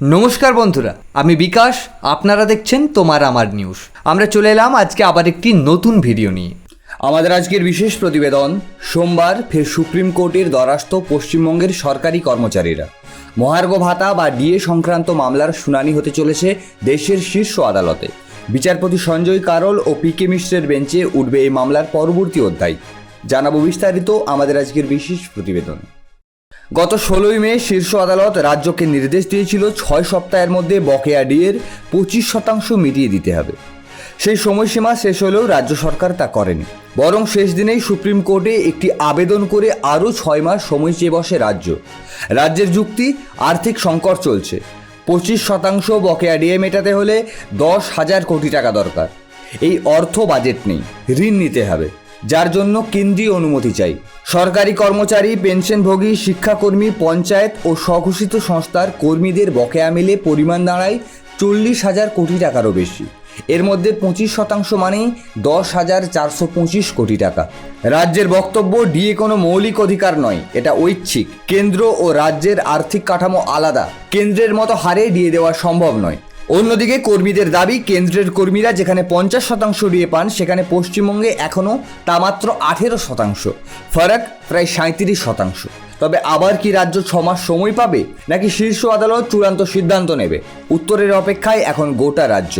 নমস্কার বন্ধুরা, আমি বিকাশ। আপনারা দেখছেন তোমার আমার নিউজ। আমরা চলে এলাম আজকে আবার একটি নতুন ভিডিও নিয়ে। আমাদের আজকের বিশেষ প্রতিবেদন, সোমবার ফের সুপ্রিম কোর্টের দ্বারস্থ পশ্চিমবঙ্গের সরকারি কর্মচারীরা। মহার্ঘ ভাতা বা ডিএ সংক্রান্ত মামলার শুনানি হতে চলেছে দেশের শীর্ষ আদালতে। বিচারপতি সঞ্জয় কারোল ও পিকে মিশ্রের বেঞ্চে উঠবে এই মামলার পরবর্তী অধ্যায়। জানাবো বিস্তারিত আমাদের আজকের বিশেষ প্রতিবেদন। গত 16ই মে শীর্ষ আদালত রাজ্যকে নির্দেশ দিয়েছিল 6 সপ্তাহের মধ্যে বকেয়া ডিএর 25% মিটিয়ে দিতে হবে। সেই সময়সীমা শেষ হলেও রাজ্য সরকার তা করেনি, বরং শেষ দিনেই সুপ্রিম কোর্টে একটি আবেদন করে আরও 6 মাস সময় চেয়ে বসে রাজ্য। রাজ্যের যুক্তি, আর্থিক সংকট চলছে, 25% বকেয়া ডিএ মেটাতে হলে 10,000 কোটি টাকা দরকার। এই অর্থ বাজেট নেই, ঋণ নিতে হবে, যার জন্য কেন্দ্রীয় অনুমতি চাই। সরকারি কর্মচারী, পেনশনভোগী, শিক্ষাকর্মী, পঞ্চায়েত ও স্বঘোষিত সংস্থার কর্মীদের বকেয়া মিলে পরিমাণ দাঁড়ায় 40,000 কোটি টাকারও বেশি। এর মধ্যে 25% মানেই 10,425 কোটি টাকা। রাজ্যের বক্তব্য, ডিএ কোনো মৌলিক অধিকার নয়, এটা ঐচ্ছিক। কেন্দ্র ও রাজ্যের আর্থিক কাঠামো আলাদা, কেন্দ্রের মতো হারে ডিএ দেওয়া সম্ভব নয়। অন্যদিকে কর্মীদের দাবি, কেন্দ্রের কর্মীরা যেখানে 50% ডিএ পান, সেখানে পশ্চিমবঙ্গে এখনও তা মাত্র 18%, ফারাক প্রায় 37%। তবে আবার কি রাজ্য 6 মাস সময় পাবে, নাকি শীর্ষ আদালত চূড়ান্ত সিদ্ধান্ত নেবে? উত্তরের অপেক্ষায় এখন গোটা রাজ্য।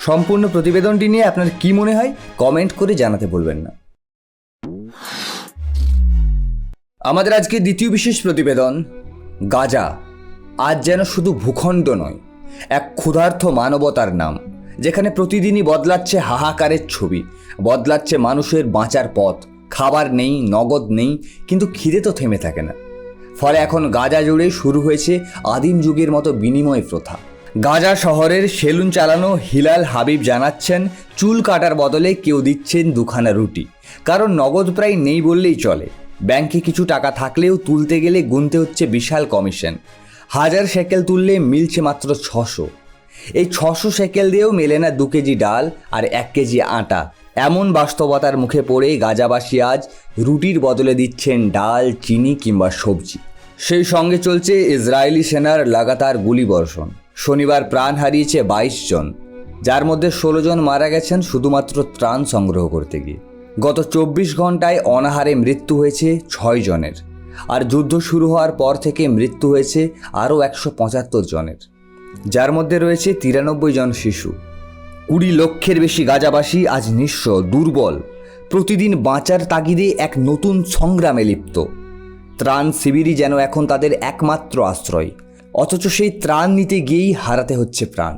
সম্পূর্ণ প্রতিবেদনটি নিয়ে আপনার কি মনে হয় কমেন্ট করে জানাতে ভুলবেন না। আমাদের আজকে দ্বিতীয় বিশেষ প্রতিবেদন, গাজা আজ যেন শুধু ভূখণ্ড নয়, এক ক্ষুধার্ত মানবতার নাম, যেখানে প্রতিদিনই বদলাচ্ছে হাহাকারের ছবি, বদলাচ্ছে মানুষের বাঁচার পথ। খাবার নেই, নগদ নেই, কিন্তু খিদে তো থেমে থাকে না। ফলে এখন গাজা জুড়ে শুরু হয়েছে আদিম যুগের মতো বিনিময় প্রথা। গাজা শহরের সেলুন চালানো হিলাল হাবিব জানাচ্ছেন, চুল কাটার বদলে কেউ দিচ্ছেন 2খানা রুটি, কারণ নগদ প্রায় নেই বললেই চলে। ব্যাংকে কিছু টাকা থাকলেও তুলতে গেলে গুনতে হচ্ছে বিশাল কমিশন। 1000 শেকেল তুললে মিলছে মাত্র 600। এই 600 শেকেল দিয়েও মেলে না 2 কেজি ডাল আর 1 কেজি আটা। এমন বাস্তবতার মুখে পড়ে গাজাবাসী আজ রুটির বদলে দিচ্ছেন ডাল, চিনি কিংবা সবজি। সেই সঙ্গে চলছে ইসরায়েলি সেনার লাগাতার গুলিবর্ষণ। শনিবার প্রাণ হারিয়েছে 22 জন, যার মধ্যে 16 জন মারা গেছেন শুধুমাত্র ত্রাণ সংগ্রহ করতে গিয়ে। গত 24 ঘন্টায় অনাহারে মৃত্যু হয়েছে 6 জনের, আর যুদ্ধ শুরু হওয়ার পর থেকে মৃত্যু হয়েছে আরও 175 জনের, যার মধ্যে রয়েছে 93 জন শিশু। 20 লক্ষের বেশি গাজাবাসী আজ নিঃস্ব, দুর্বল, প্রতিদিন বাঁচার তাগিদে এক নতুন সংগ্রামে লিপ্ত। ত্রাণ শিবিরই যেন এখন তাদের একমাত্র আশ্রয়, অথচ সেই ত্রাণ নিতে গিয়েই হারাতে হচ্ছে প্রাণ।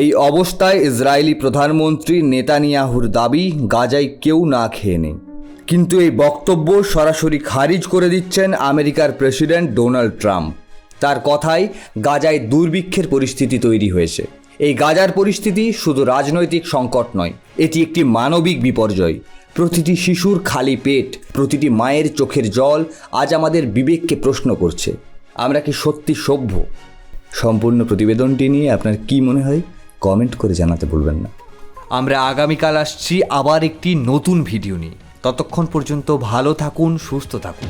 এই অবস্থায় ইসরায়েলি প্রধানমন্ত্রী নেতানিয়াহুর দাবি, গাজায় কেউ না খেয়ে নেই। কিন্তু এই বক্তব্য সরাসরি খারিজ করে দিচ্ছেন আমেরিকার প্রেসিডেন্ট ডোনাল্ড ট্রাম্প। তার কথায় গাজায় দুর্ভিক্ষের পরিস্থিতি তৈরি হয়েছে। এই গাজার পরিস্থিতি শুধু রাজনৈতিক সংকট নয়, এটি একটি মানবিক বিপর্যয়। প্রতিটি শিশুর খালি পেট, প্রতিটি মায়ের চোখের জল আজ আমাদের বিবেককে প্রশ্ন করছে, আমরা কি সত্যি সভ্য? সম্পূর্ণ প্রতিবেদনটি নিয়ে আপনার কি মনে হয় কমেন্ট করে জানাতে ভুলবেন না। আমরা আগামীকাল আসছি আবার একটি নতুন ভিডিও নিয়ে। ততক্ষণ পর্যন্ত ভালো থাকুন, সুস্থ থাকুন।